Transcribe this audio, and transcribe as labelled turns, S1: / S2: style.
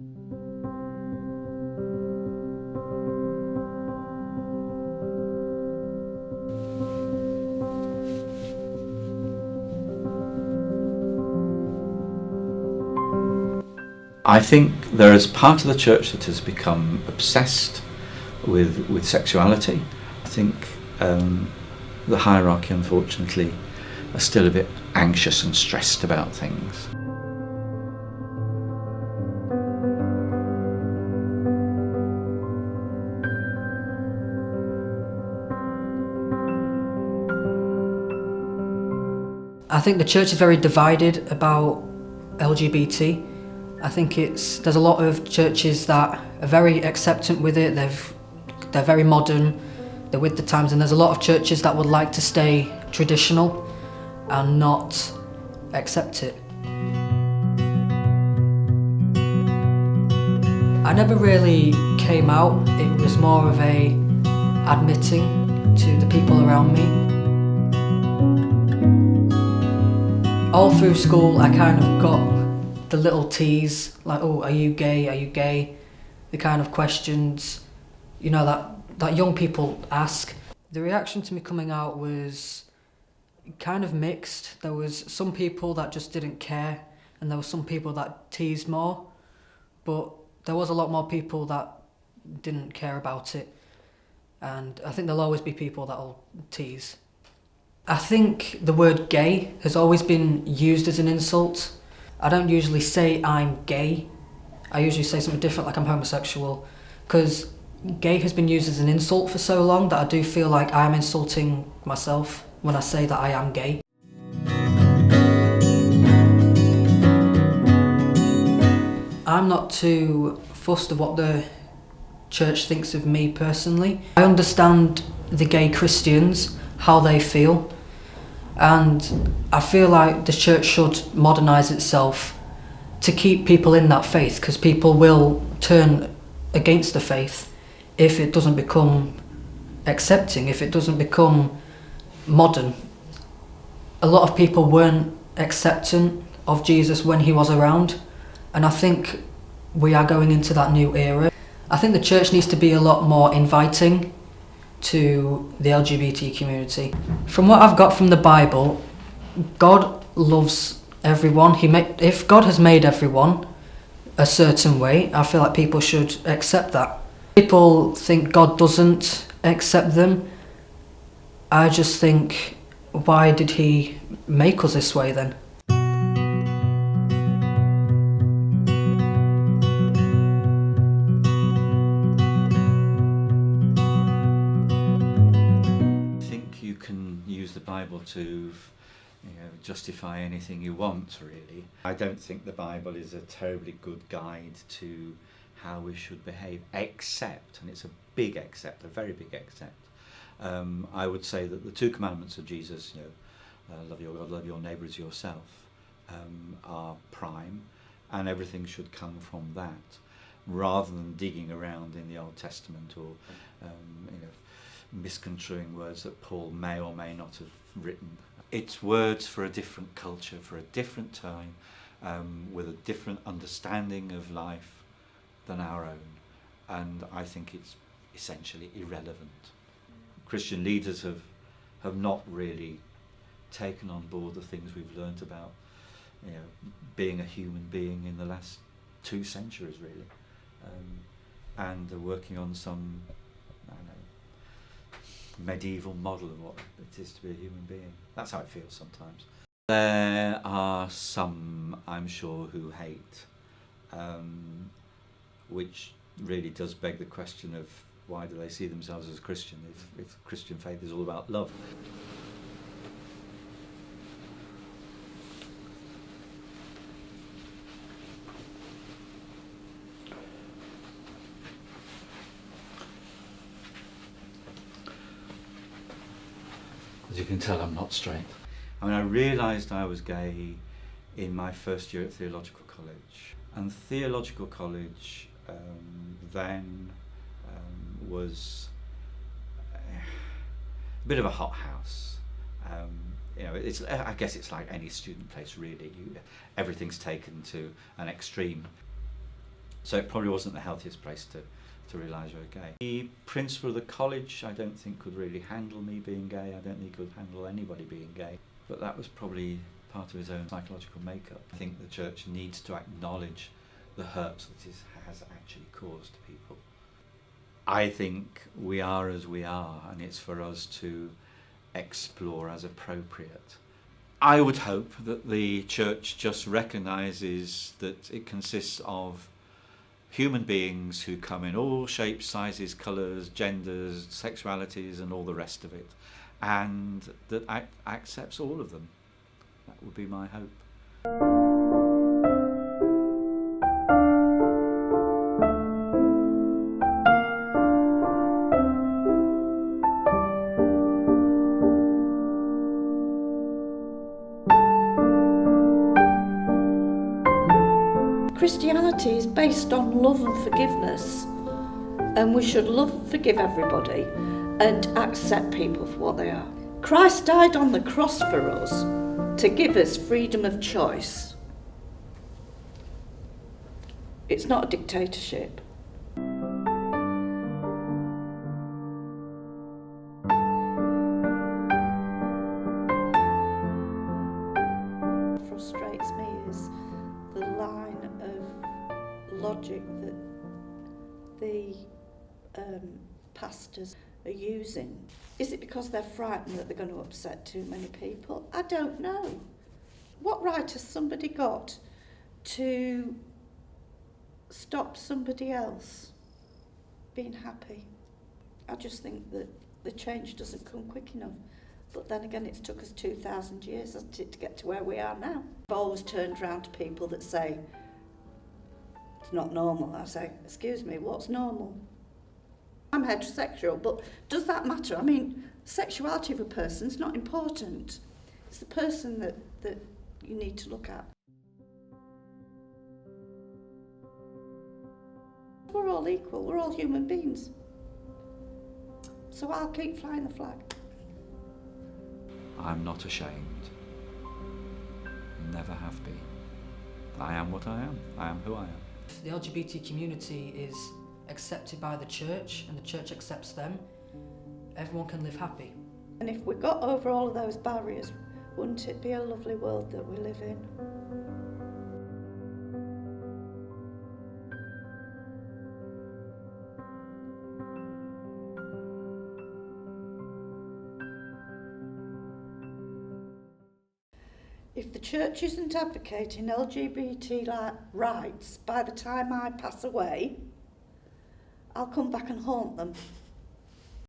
S1: I think there is part of the church that has become obsessed with sexuality. I think the hierarchy, unfortunately, are still a bit anxious and stressed about things.
S2: I think the church is very divided about LGBT. I think there's a lot of churches that are very acceptant with it. They're very modern, they're with the times, and there's a lot of churches that would like to stay traditional and not accept it. I never really came out. It was more of a admitting to the people around me. All through school I kind of got the little tease, like, oh, are you gay, are you gay? The kind of questions, you know, that young people ask. The reaction to me coming out was kind of mixed. There was some people that just didn't care, and there were some people that teased more, but there was a lot more people that didn't care about it, and I think there'll always be people that'll tease. I think the word gay has always been used as an insult. I don't usually say I'm gay. I usually say something different, like I'm homosexual, because gay has been used as an insult for so long that I do feel like I'm insulting myself when I say that I am gay. I'm not too fussed of what the church thinks of me personally. I understand the gay Christians, how they feel, and I feel like the church should modernise itself to keep people in that faith, because people will turn against the faith if it doesn't become accepting, if it doesn't become modern. A lot of people weren't acceptant of Jesus when he was around, and I think we are going into that new era. I think the church needs to be a lot more inviting to the LGBT community. From what I've got from the Bible, God loves everyone. If God has made everyone a certain way, I feel like people should accept that. People think God doesn't accept them. I just think, why did he make us this way then?
S1: Use the Bible to justify anything you want, really. I don't think the Bible is a terribly good guide to how we should behave, except, and it's a big except, a very big except, I would say that the two commandments of Jesus, love your God, love your neighbour as yourself, are prime, and everything should come from that, rather than digging around in the Old Testament or misconstruing words that Paul may or may not have written. It's words for a different culture, for a different time, with a different understanding of life than our own, and I think it's essentially irrelevant. Christian leaders have not really taken on board the things we've learnt about being a human being in the last 2 centuries, really, and are working on some, I don't know, medieval model of what it is to be a human being. That's how it feels sometimes. There are some, I'm sure, who hate, which really does beg the question of why do they see themselves as Christian if Christian faith is all about love. As you can tell, I'm not straight. I mean, I realised I was gay in my first year at theological college. And theological college then was a bit of a hothouse. I guess it's like any student place, really. Everything's taken to an extreme. So it probably wasn't the healthiest place to realise you're gay. The principal of the college, I don't think could really handle me being gay. I don't think he could handle anybody being gay. But that was probably part of his own psychological makeup. I think the church needs to acknowledge the hurt that it has actually caused people. I think we are as we are, and it's for us to explore as appropriate. I would hope that the church just recognises that it consists of human beings who come in all shapes, sizes, colours, genders, sexualities and all the rest of it, and that accepts all of them. That would be my hope.
S3: Christianity is based on love and forgiveness, and we should forgive everybody and accept people for what they are. Christ died on the cross for us to give us freedom of choice. It's not a dictatorship. What frustrates me is the line of logic that the pastors are using. Is it because they're frightened that they're going to upset too many people? I don't know. What right has somebody got to stop somebody else being happy? I just think that the change doesn't come quick enough. But then again, it's took us 2,000 years to get to where we are now. I've always turned around to people that say, it's not normal. I say, excuse me, what's normal? I'm heterosexual, but does that matter? I mean, sexuality of a person is not important. It's the person that you need to look at. We're all equal, we're all human beings. So I'll keep flying the flag.
S1: I'm not ashamed. Never have been. I am what I am. I am who I am.
S2: If the LGBT community is accepted by the church and the church accepts them, everyone can live happy.
S3: And if we got over all of those barriers, wouldn't it be a lovely world that we live in? If the church isn't advocating LGBT rights by the time I pass away, I'll come back and haunt them.